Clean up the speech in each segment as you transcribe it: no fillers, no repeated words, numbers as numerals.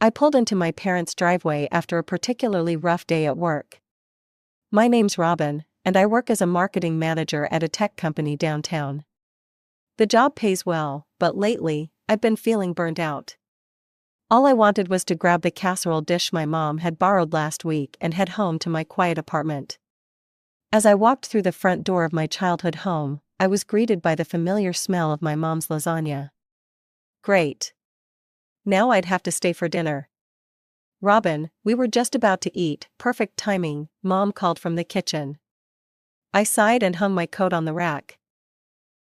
I pulled into my parents' driveway after a particularly rough day at work. My name's Robin, and I work as a marketing manager at a tech company downtown. The job pays well, but lately, I've been feeling burnt out. All I wanted was to grab the casserole dish my mom had borrowed last week and head home to my quiet apartment. As I walked through the front door of my childhood home, I was greeted by the familiar smell of my mom's lasagna. Great. Now I'd have to stay for dinner. Robin, we were just about to eat, perfect timing, Mom called from the kitchen. I sighed and hung my coat on the rack.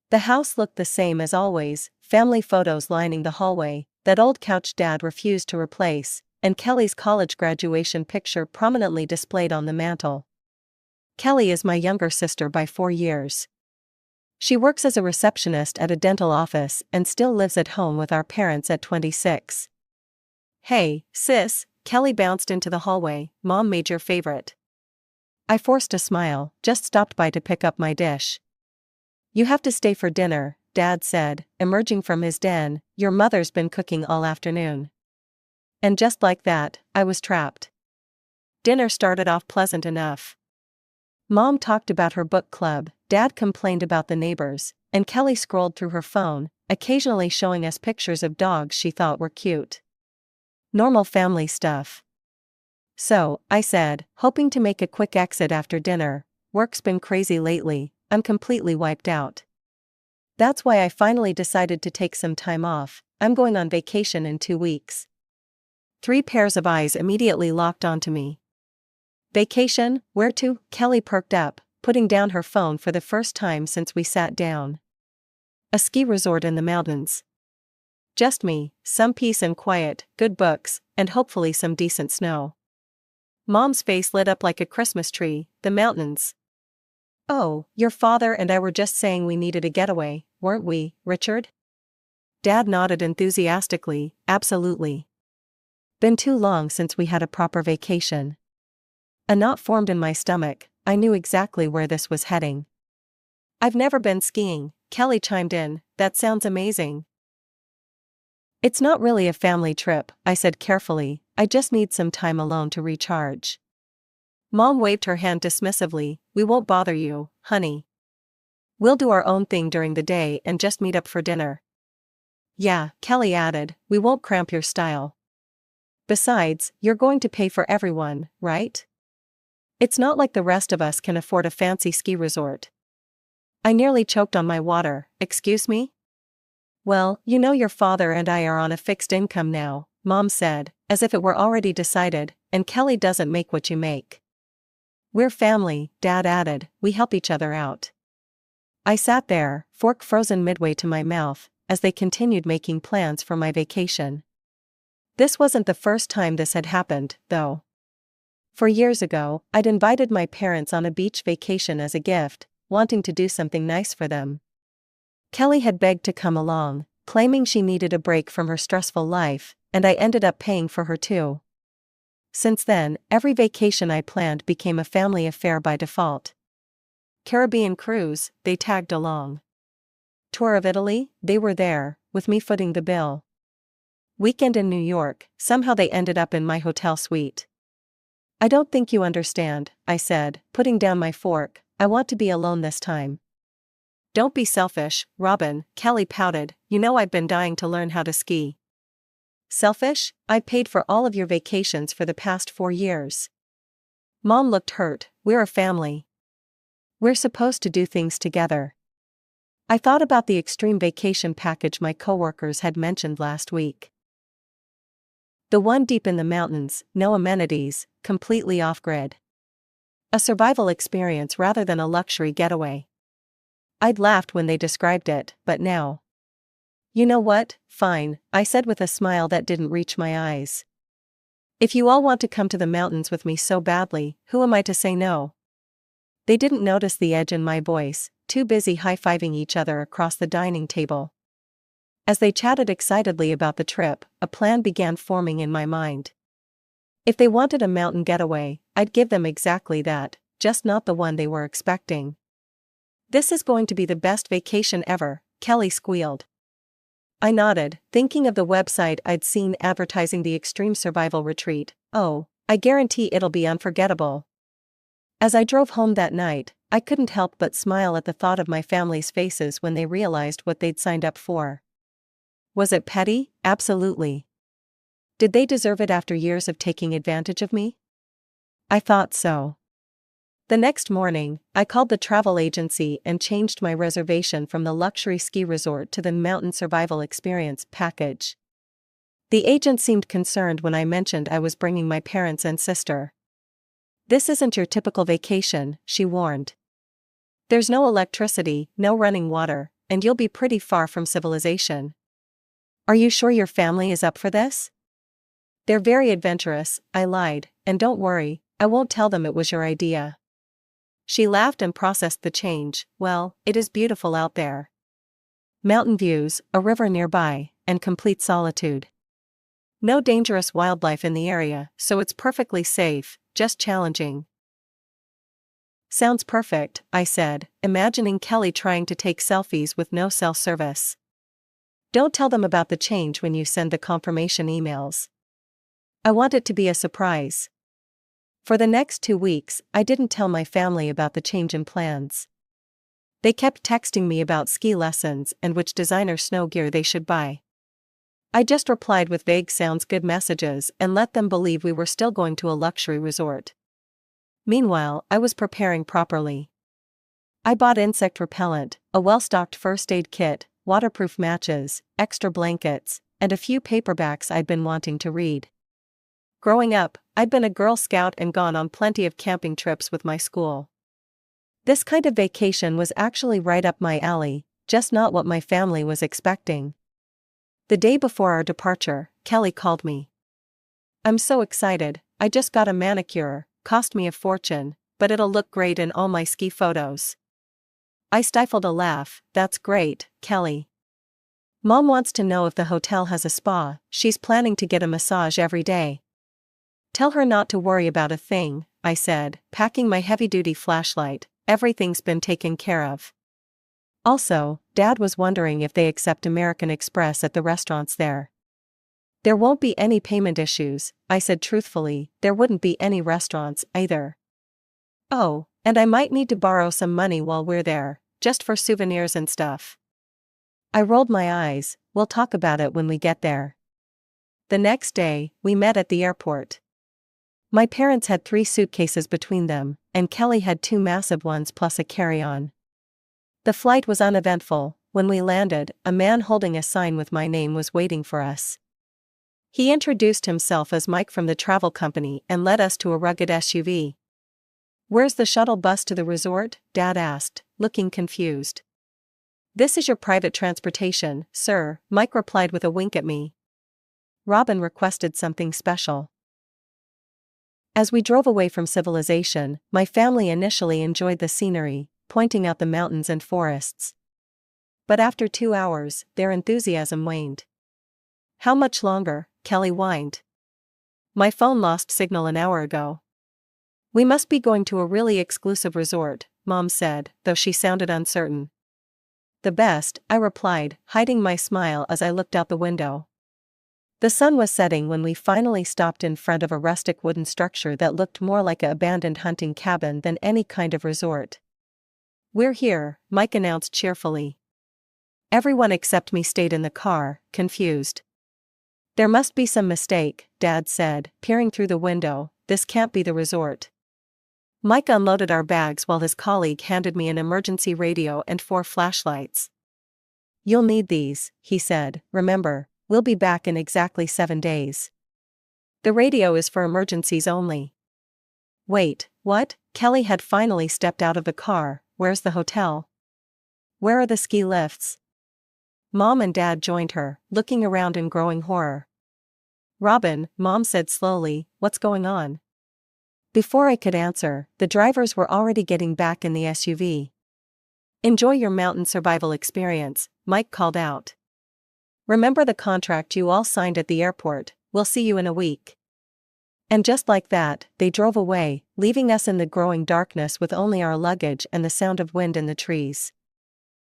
The house looked the same as always, family photos lining the hallway, that old couch Dad refused to replace, and Kelly's college graduation picture prominently displayed on the mantel. Kelly is my younger sister by 4 years. She works as a receptionist at a dental office and still lives at home with our parents at 26. Hey, sis, Kelly bounced into the hallway, Mom made your favorite. I forced a smile, just stopped by to pick up my dish. You have to stay for dinner, Dad said, emerging from his den, your mother's been cooking all afternoon. And just like that, I was trapped. Dinner started off pleasant enough. Mom talked about her book club, Dad complained about the neighbors, and Kelly scrolled through her phone, occasionally showing us pictures of dogs she thought were cute. Normal family stuff. So, I said, hoping to make a quick exit after dinner, work's been crazy lately, I'm completely wiped out. That's why I finally decided to take some time off, I'm going on vacation in 2 weeks. 3 pairs of eyes immediately locked onto me. Vacation, where to? Kelly perked up, putting down her phone for the first time since we sat down. A ski resort in the mountains. Just me, some peace and quiet, good books, and hopefully some decent snow. Mom's face lit up like a Christmas tree, the mountains. Oh, your father and I were just saying we needed a getaway, weren't we, Richard? Dad nodded enthusiastically, absolutely. Been too long since we had a proper vacation. A knot formed in my stomach, I knew exactly where this was heading. I've never been skiing, Kelly chimed in, that sounds amazing. It's not really a family trip, I said carefully, I just need some time alone to recharge. Mom waved her hand dismissively, we won't bother you, honey. We'll do our own thing during the day and just meet up for dinner. Yeah, Kelly added, we won't cramp your style. Besides, you're going to pay for everyone, right? It's not like the rest of us can afford a fancy ski resort. I nearly choked on my water, excuse me? Well, you know your father and I are on a fixed income now, Mom said, as if it were already decided, and Kelly doesn't make what you make. We're family, Dad added, we help each other out. I sat there, fork frozen midway to my mouth, as they continued making plans for my vacation. This wasn't the first time this had happened, though. 4 years ago, I'd invited my parents on a beach vacation as a gift, wanting to do something nice for them. Kelly had begged to come along, claiming she needed a break from her stressful life, and I ended up paying for her too. Since then, every vacation I planned became a family affair by default. Caribbean cruise, they tagged along. Tour of Italy, they were there, with me footing the bill. Weekend in New York, somehow they ended up in my hotel suite. I don't think you understand, I said, putting down my fork, I want to be alone this time. Don't be selfish, Robin, Kelly pouted, you know I've been dying to learn how to ski. Selfish? I paid for all of your vacations for the past 4 years. Mom looked hurt, we're a family. We're supposed to do things together. I thought about the extreme vacation package my coworkers had mentioned last week. The one deep in the mountains, no amenities, completely off-grid. A survival experience rather than a luxury getaway. I'd laughed when they described it, but now. You know what, fine, I said with a smile that didn't reach my eyes. If you all want to come to the mountains with me so badly, who am I to say no? They didn't notice the edge in my voice, too busy high-fiving each other across the dining table. As they chatted excitedly about the trip, a plan began forming in my mind. If they wanted a mountain getaway, I'd give them exactly that, just not the one they were expecting. This is going to be the best vacation ever, Kelly squealed. I nodded, thinking of the website I'd seen advertising the extreme survival retreat. Oh, I guarantee it'll be unforgettable. As I drove home that night, I couldn't help but smile at the thought of my family's faces when they realized what they'd signed up for. Was it petty? Absolutely. Did they deserve it after years of taking advantage of me? I thought so. The next morning, I called the travel agency and changed my reservation from the luxury ski resort to the mountain survival experience package. The agent seemed concerned when I mentioned I was bringing my parents and sister. "This isn't your typical vacation," she warned. "There's no electricity, no running water, and you'll be pretty far from civilization." "Are you sure your family is up for this?" "They're very adventurous," I lied, "and don't worry, I won't tell them it was your idea." She laughed and processed the change. "Well, it is beautiful out there. Mountain views, a river nearby, and complete solitude. No dangerous wildlife in the area, so it's perfectly safe, just challenging." "Sounds perfect," I said, imagining Kelly trying to take selfies with no cell service. "Don't tell them about the change when you send the confirmation emails. I want it to be a surprise." For the next 2 weeks, I didn't tell my family about the change in plans. They kept texting me about ski lessons and which designer snow gear they should buy. I just replied with vague sounds good messages and let them believe we were still going to a luxury resort. Meanwhile, I was preparing properly. I bought insect repellent, a well-stocked first aid kit, waterproof matches, extra blankets, and a few paperbacks I'd been wanting to read. Growing up, I'd been a Girl Scout and gone on plenty of camping trips with my school. This kind of vacation was actually right up my alley, just not what my family was expecting. The day before our departure, Kelly called me. "I'm so excited, I just got a manicure, cost me a fortune, but it'll look great in all my ski photos." I stifled a laugh. "That's great, Kelly. Mom wants to know if the hotel has a spa. She's planning to get a massage every day." "Tell her not to worry about a thing," I said, packing my heavy-duty flashlight. "Everything's been taken care of. Also, Dad was wondering if they accept American Express at the restaurants there." "There won't be any payment issues," I said truthfully. "There wouldn't be any restaurants, either. Oh, and I might need to borrow some money while we're there, just for souvenirs and stuff." I rolled my eyes. "We'll talk about it when we get there." The next day, we met at the airport. My parents had 3 suitcases between them, and Kelly had 2 massive ones plus a carry-on. The flight was uneventful. When we landed, a man holding a sign with my name was waiting for us. He introduced himself as Mike from the travel company and led us to a rugged SUV. "Where's the shuttle bus to the resort?" Dad asked, looking confused. "This is your private transportation, sir," Mike replied with a wink at me. Robin requested something special. As we drove away from civilization, my family initially enjoyed the scenery, pointing out the mountains and forests. But after 2 hours, their enthusiasm waned. "How much longer?" Kelly whined. "My phone lost signal an hour ago." "We must be going to a really exclusive resort," Mom said, though she sounded uncertain. "The best," I replied, hiding my smile as I looked out the window. The sun was setting when we finally stopped in front of a rustic wooden structure that looked more like an abandoned hunting cabin than any kind of resort. "We're here," Mike announced cheerfully. Everyone except me stayed in the car, confused. "There must be some mistake," Dad said, peering through the window. "This can't be the resort." Mike unloaded our bags while his colleague handed me an emergency radio and 4 flashlights. "You'll need these," he said. "Remember, we'll be back in exactly 7 days. The radio is for emergencies only." "Wait, what?" Kelly had finally stepped out of the car. "Where's the hotel? Where are the ski lifts?" Mom and Dad joined her, looking around in growing horror. "Robin," Mom said slowly, "what's going on?" Before I could answer, the drivers were already getting back in the SUV. "Enjoy your mountain survival experience," Mike called out. "Remember the contract you all signed at the airport. We'll see you in a week." And just like that, they drove away, leaving us in the growing darkness with only our luggage and the sound of wind in the trees.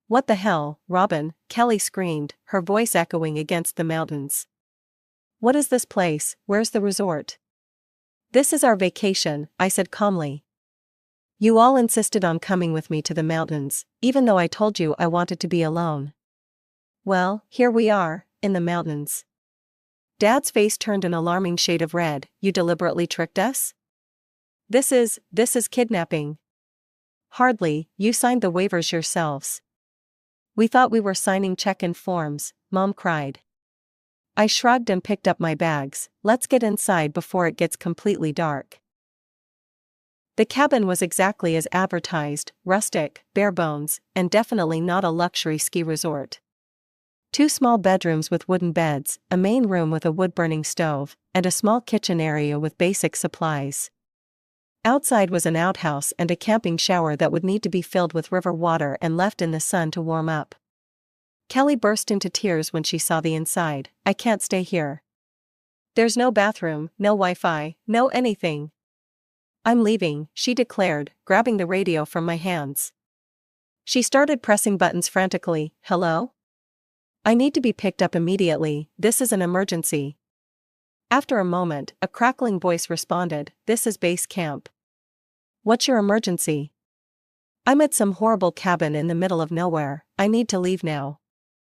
What the hell, Robin? Kelly screamed, her voice echoing against the mountains. What is this place? Where's the resort? This is our vacation, I said calmly. You all insisted on coming with me to the mountains, even though I told you I wanted to be alone. Well, here we are, in the mountains. Dad's face turned an alarming shade of red. You deliberately tricked us? This is kidnapping. Hardly, you signed the waivers yourselves. We thought we were signing check-in forms, Mom cried. I shrugged and picked up my bags. Let's get inside before it gets completely dark. The cabin was exactly as advertised, rustic, bare bones, and definitely not a luxury ski resort. 2 small bedrooms with wooden beds, a main room with a wood-burning stove, and a small kitchen area with basic supplies. Outside was an outhouse and a camping shower that would need to be filled with river water and left in the sun to warm up. Kelly burst into tears when she saw the inside. I can't stay here. There's no bathroom, no Wi-Fi, no anything. I'm leaving, she declared, grabbing the radio from my hands. She started pressing buttons frantically. Hello? I need to be picked up immediately, this is an emergency. After a moment, a crackling voice responded, this is base camp. What's your emergency? I'm at some horrible cabin in the middle of nowhere, I need to leave now.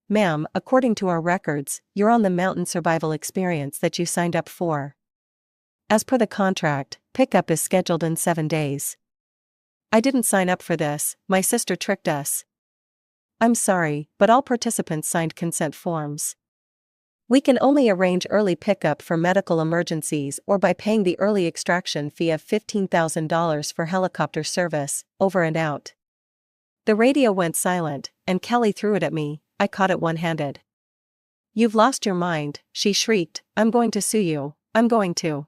Ma'am, according to our records, you're on the mountain survival experience that you signed up for. As per the contract, pickup is scheduled in 7 days. I didn't sign up for this, my sister tricked us. I'm sorry, but all participants signed consent forms. We can only arrange early pickup for medical emergencies or by paying the early extraction fee of $15,000 for helicopter service, over and out. The radio went silent, and Kelly threw it at me. I caught it one-handed. You've lost your mind, she shrieked. I'm going to sue you, I'm going to.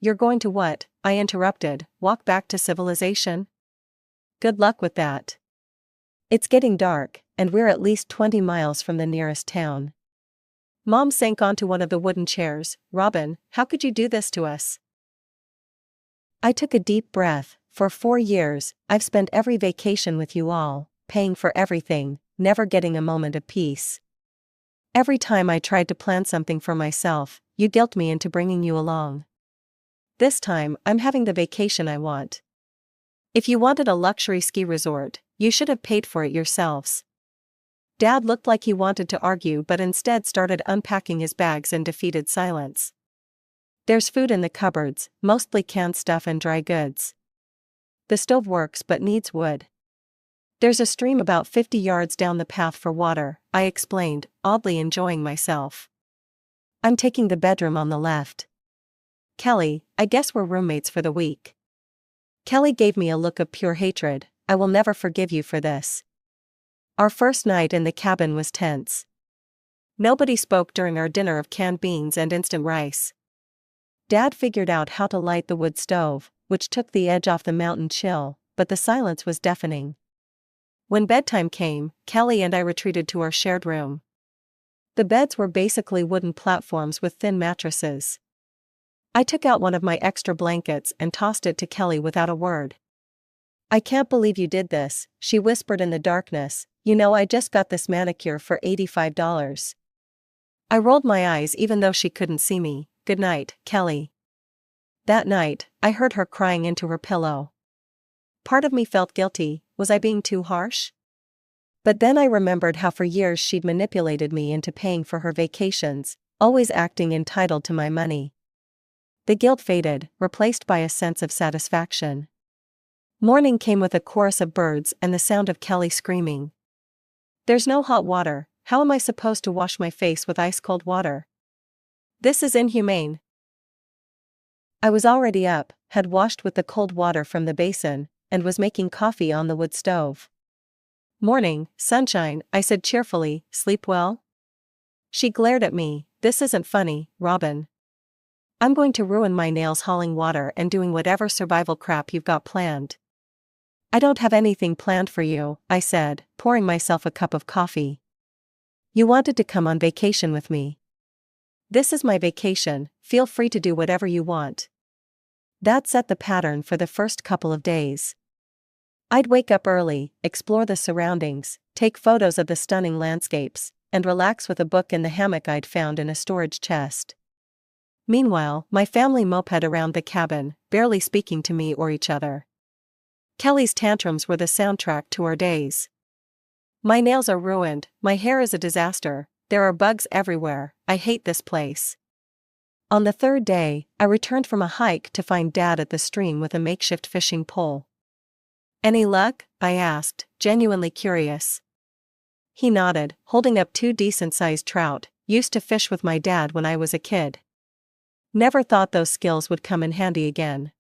You're going to what? I interrupted. Walk back to civilization? Good luck with that. It's getting dark, and we're at least 20 miles from the nearest town. Mom sank onto one of the wooden chairs. Robin, how could you do this to us? I took a deep breath. For 4 years, I've spent every vacation with you all, paying for everything, never getting a moment of peace. Every time I tried to plan something for myself, you guilt me into bringing you along. This time, I'm having the vacation I want. If you wanted a luxury ski resort, you should have paid for it yourselves. Dad looked like he wanted to argue but instead started unpacking his bags in defeated silence. There's food in the cupboards, mostly canned stuff and dry goods. The stove works but needs wood. There's a stream about 50 yards down the path for water, I explained, oddly enjoying myself. I'm taking the bedroom on the left. Kelly, I guess we're roommates for the week. Kelly gave me a look of pure hatred. I will never forgive you for this. Our first night in the cabin was tense. Nobody spoke during our dinner of canned beans and instant rice. Dad figured out how to light the wood stove, which took the edge off the mountain chill, but the silence was deafening. When bedtime came, Kelly and I retreated to our shared room. The beds were basically wooden platforms with thin mattresses. I took out one of my extra blankets and tossed it to Kelly without a word. I can't believe you did this, she whispered in the darkness. You know, I just got this manicure for $85. I rolled my eyes even though she couldn't see me. Good night, Kelly. That night, I heard her crying into her pillow. Part of me felt guilty. Was I being too harsh? But then I remembered how for years she'd manipulated me into paying for her vacations, always acting entitled to my money. The guilt faded, replaced by a sense of satisfaction. Morning came with a chorus of birds and the sound of Kelly screaming. There's no hot water, how am I supposed to wash my face with ice-cold water? This is inhumane. I was already up, had washed with the cold water from the basin, and was making coffee on the wood stove. Morning, sunshine, I said cheerfully, sleep well? She glared at me. This isn't funny, Robin. I'm going to ruin my nails hauling water and doing whatever survival crap you've got planned. I don't have anything planned for you, I said, pouring myself a cup of coffee. You wanted to come on vacation with me. This is my vacation, feel free to do whatever you want. That set the pattern for the first couple of days. I'd wake up early, explore the surroundings, take photos of the stunning landscapes, and relax with a book in the hammock I'd found in a storage chest. Meanwhile, my family moped around the cabin, barely speaking to me or each other. Kelly's tantrums were the soundtrack to our days. My nails are ruined, my hair is a disaster, there are bugs everywhere, I hate this place. On the third day, I returned from a hike to find Dad at the stream with a makeshift fishing pole. "Any luck?" I asked, genuinely curious. He nodded, holding up 2 decent-sized trout. "Used to fish with my dad when I was a kid. Never thought those skills would come in handy again."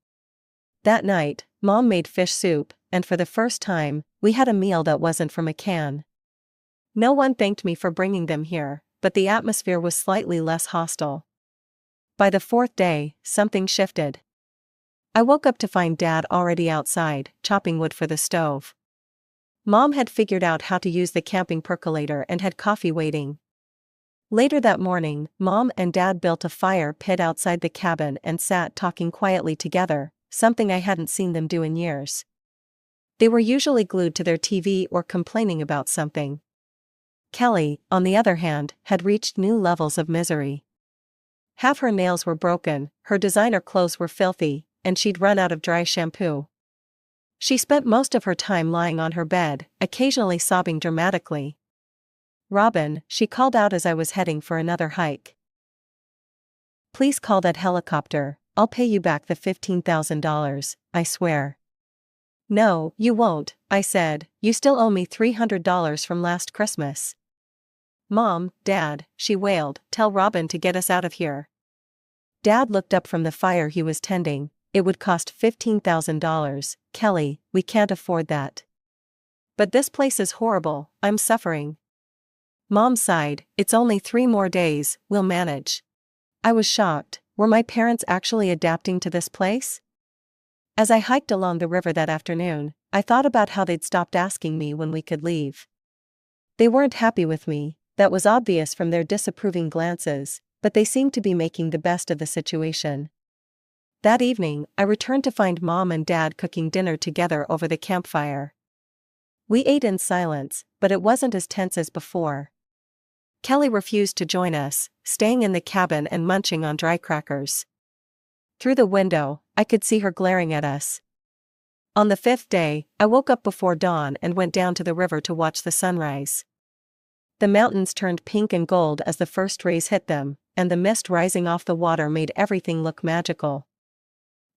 That night, Mom made fish soup, and for the first time, we had a meal that wasn't from a can. No one thanked me for bringing them here, but the atmosphere was slightly less hostile. By the 4th day, something shifted. I woke up to find Dad already outside, chopping wood for the stove. Mom had figured out how to use the camping percolator and had coffee waiting. Later that morning, Mom and Dad built a fire pit outside the cabin and sat talking quietly together, something I hadn't seen them do in years. They were usually glued to their TV or complaining about something. Kelly, on the other hand, had reached new levels of misery. Half her nails were broken, her designer clothes were filthy, and she'd run out of dry shampoo. She spent most of her time lying on her bed, occasionally sobbing dramatically. "Robin," she called out as I was heading for another hike. "Please call that helicopter, I'll pay you back the $15,000, I swear." "No, you won't," I said, "you still owe me $300 from last Christmas." "Mom, Dad," she wailed, "tell Robin to get us out of here." Dad looked up from the fire he was tending. "It would cost $15,000, Kelly, we can't afford that." "But this place is horrible, I'm suffering." Mom sighed, "It's only 3 more days, we'll manage." I was shocked. Were my parents actually adapting to this place? As I hiked along the river that afternoon, I thought about how they'd stopped asking me when we could leave. They weren't happy with me, that was obvious from their disapproving glances, but they seemed to be making the best of the situation. That evening, I returned to find Mom and Dad cooking dinner together over the campfire. We ate in silence, but it wasn't as tense as before. Kelly refused to join us, staying in the cabin and munching on dry crackers. Through the window, I could see her glaring at us. On the 5th day, I woke up before dawn and went down to the river to watch the sunrise. The mountains turned pink and gold as the first rays hit them, and the mist rising off the water made everything look magical.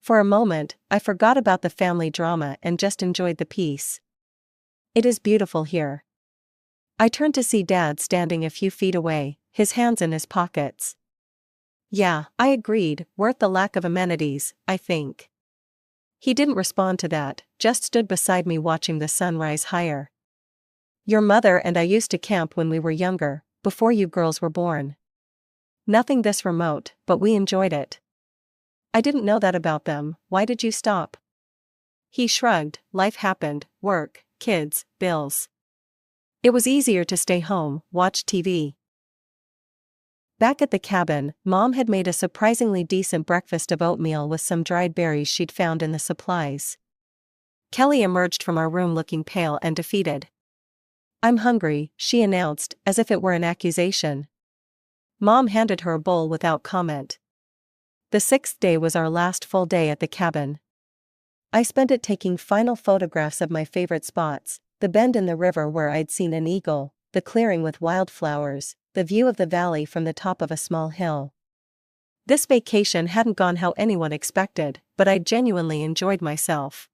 For a moment, I forgot about the family drama and just enjoyed the peace. "It is beautiful here." I turned to see Dad standing a few feet away, his hands in his pockets. "Yeah," I agreed, "worth the lack of amenities, I think." He didn't respond to that, just stood beside me watching the sun rise higher. "Your mother and I used to camp when we were younger, before you girls were born. Nothing this remote, but we enjoyed it." "I didn't know that about them, why did you stop?" He shrugged. "Life happened, work, kids, bills. It was easier to stay home, watch TV." Back at the cabin, Mom had made a surprisingly decent breakfast of oatmeal with some dried berries she'd found in the supplies. Kelly emerged from our room looking pale and defeated. "I'm hungry," she announced, as if it were an accusation. Mom handed her a bowl without comment. The 6th day was our last full day at the cabin. I spent it taking final photographs of my favorite spots, the bend in the river where I'd seen an eagle, the clearing with wildflowers, the view of the valley from the top of a small hill. This vacation hadn't gone how anyone expected, but I genuinely enjoyed myself.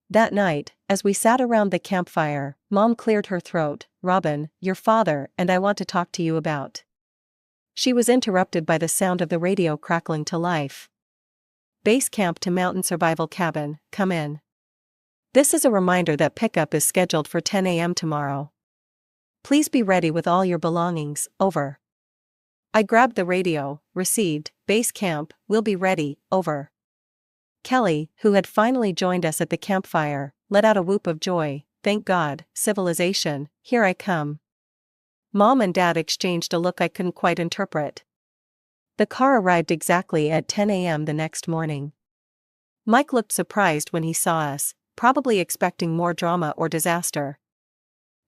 That night, as we sat around the campfire, Mom cleared her throat. "Robin, your father and I want to talk to you about." She was interrupted by the sound of the radio crackling to life. "Base camp to mountain survival cabin, come in. This is a reminder that pickup is scheduled for 10 a.m. tomorrow. Please be ready with all your belongings, over." I grabbed the radio, received, "Base camp, we'll be ready, over." Kelly, who had finally joined us at the campfire, let out a whoop of joy. "Thank God, civilization, here I come." Mom and Dad exchanged a look I couldn't quite interpret. The car arrived exactly at 10 a.m. the next morning. Mike looked surprised when he saw us, probably expecting more drama or disaster.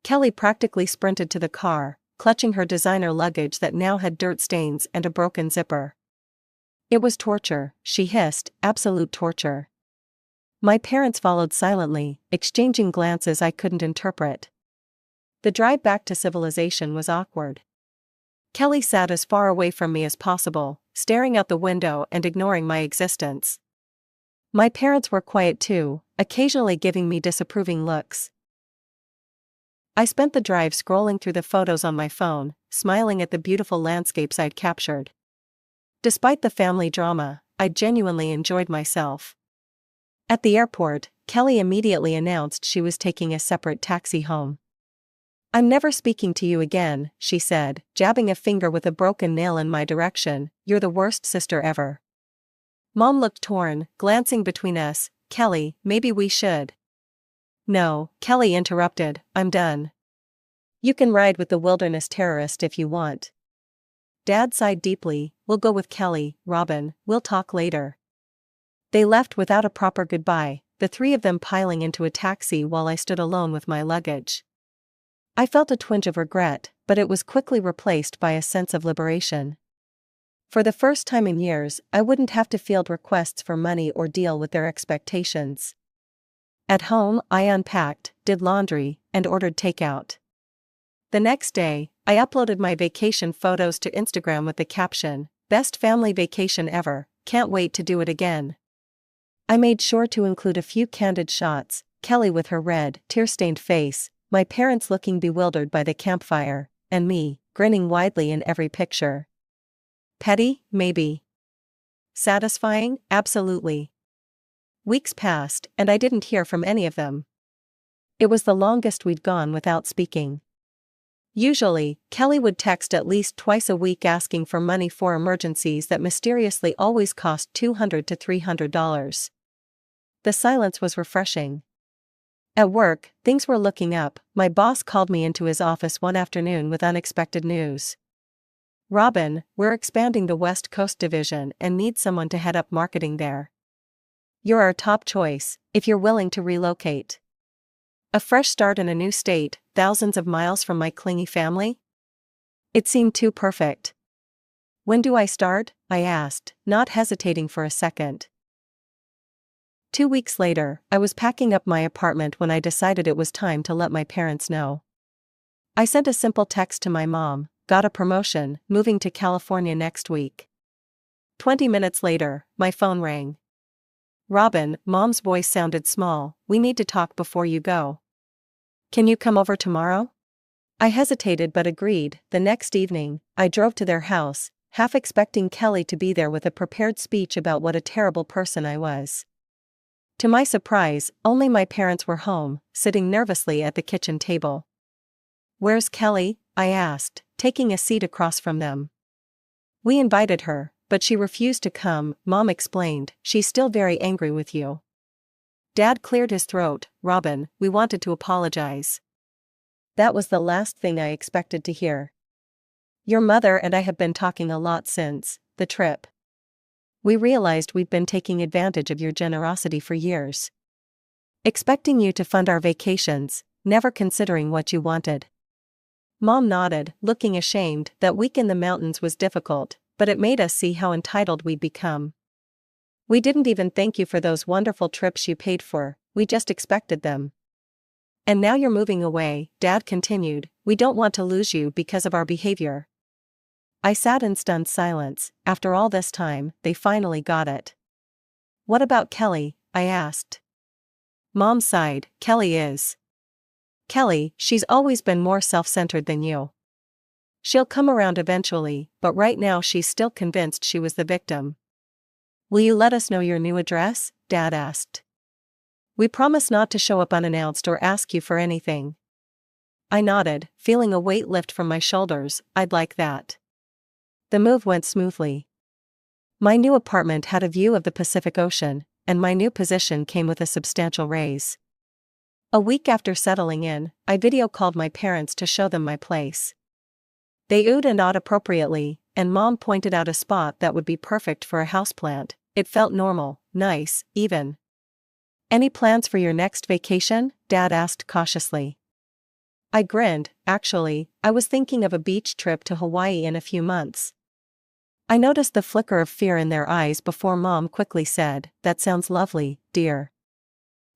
Kelly practically sprinted to the car, clutching her designer luggage that now had dirt stains and a broken zipper. "It was torture," she hissed, "absolute torture." My parents followed silently, exchanging glances I couldn't interpret. The drive back to civilization was awkward. Kelly sat as far away from me as possible, staring out the window and ignoring my existence. My parents were quiet too, occasionally giving me disapproving looks. I spent the drive scrolling through the photos on my phone, smiling at the beautiful landscapes I'd captured. Despite the family drama, I genuinely enjoyed myself. At the airport, Kelly immediately announced she was taking a separate taxi home. "I'm never speaking to you again," she said, jabbing a finger with a broken nail in my direction. "You're the worst sister ever." Mom looked torn, glancing between us. "Kelly, maybe we should." "No," Kelly interrupted, "I'm done. You can ride with the wilderness terrorist if you want." Dad sighed deeply. "We'll go with Kelly, Robin, we'll talk later." They left without a proper goodbye, the three of them piling into a taxi while I stood alone with my luggage. I felt a twinge of regret, but it was quickly replaced by a sense of liberation. For the first time in years, I wouldn't have to field requests for money or deal with their expectations. At home, I unpacked, did laundry, and ordered takeout. The next day, I uploaded my vacation photos to Instagram with the caption, "Best family vacation ever, can't wait to do it again." I made sure to include a few candid shots, Kelly with her red, tear-stained face, my parents looking bewildered by the campfire, and me, grinning widely in every picture. Petty, maybe. Satisfying, absolutely. Weeks passed, and I didn't hear from any of them. It was the longest we'd gone without speaking. Usually, Kelly would text at least twice a week asking for money for emergencies that mysteriously always cost $200 to $300. The silence was refreshing. At work, things were looking up. My boss called me into his office one afternoon with unexpected news. "Robin, we're expanding the West Coast division and need someone to head up marketing there. You're our top choice, if you're willing to relocate." A fresh start in a new state, thousands of miles from my clingy family? It seemed too perfect. "When do I start?" I asked, not hesitating for a second. 2 weeks later, I was packing up my apartment when I decided it was time to let my parents know. I sent a simple text to my mom, "Got a promotion, moving to California next week." 20 minutes later, my phone rang. "Robin," Mom's voice sounded small, "we need to talk before you go. Can you come over tomorrow?" I hesitated but agreed. The next evening, I drove to their house, half expecting Kelly to be there with a prepared speech about what a terrible person I was. To my surprise, only my parents were home, sitting nervously at the kitchen table. "Where's Kelly?" I asked, taking a seat across from them. "We invited her, but she refused to come," Mom explained. "She's still very angry with you." Dad cleared his throat. "Robin, we wanted to apologize." That was the last thing I expected to hear. "Your mother and I have been talking a lot since the trip. We realized we'd been taking advantage of your generosity for years. Expecting you to fund our vacations, never considering what you wanted." Mom nodded, looking ashamed. That week in the mountains was difficult, but it made us see how entitled we'd become. "We didn't even thank you for those wonderful trips you paid for, we just expected them. And now you're moving away," Dad continued. "We don't want to lose you because of our behavior." I sat in stunned silence. After all this time, they finally got it. "What about Kelly?" I asked. Mom sighed. Kelly, she's always been more self-centered than you. She'll come around eventually, but right now she's still convinced she was the victim." "Will you let us know your new address?" Dad asked. "We promise not to show up unannounced or ask you for anything." I nodded, feeling a weight lift from my shoulders. "I'd like that." The move went smoothly. My new apartment had a view of the Pacific Ocean, and my new position came with a substantial raise. A week after settling in, I video called my parents to show them my place. They oohed and awed appropriately, and Mom pointed out a spot that would be perfect for a houseplant. It felt normal, nice, even. Any plans for your next vacation? Dad asked cautiously. I grinned. Actually, I was thinking of a beach trip to Hawaii in a few months. I noticed the flicker of fear in their eyes before Mom quickly said, "That sounds lovely, dear."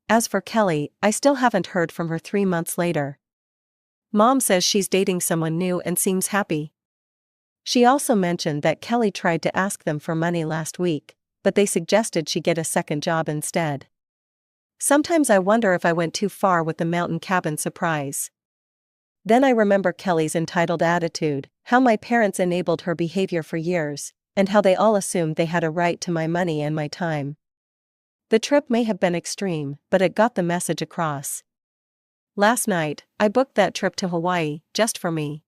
As for Kelly, I still haven't heard from her 3 months later. Mom says she's dating someone new and seems happy. She also mentioned that Kelly tried to ask them for money last week, but they suggested she get a second job instead. Sometimes I wonder if I went too far with the mountain cabin surprise. Then I remember Kelly's entitled attitude, how my parents enabled her behavior for years, and how they all assumed they had a right to my money and my time. The trip may have been extreme, but it got the message across. Last night, I booked that trip to Hawaii, just for me.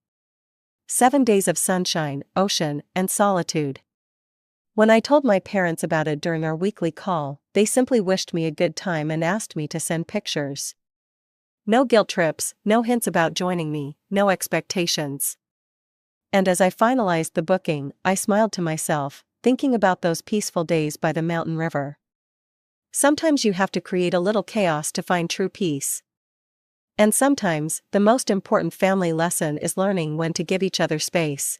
7 days of sunshine, ocean, and solitude. When I told my parents about it during our weekly call, they simply wished me a good time and asked me to send pictures. No guilt trips, no hints about joining me, no expectations. And as I finalized the booking, I smiled to myself, thinking about those peaceful days by the mountain river. Sometimes you have to create a little chaos to find true peace. And sometimes, the most important family lesson is learning when to give each other space.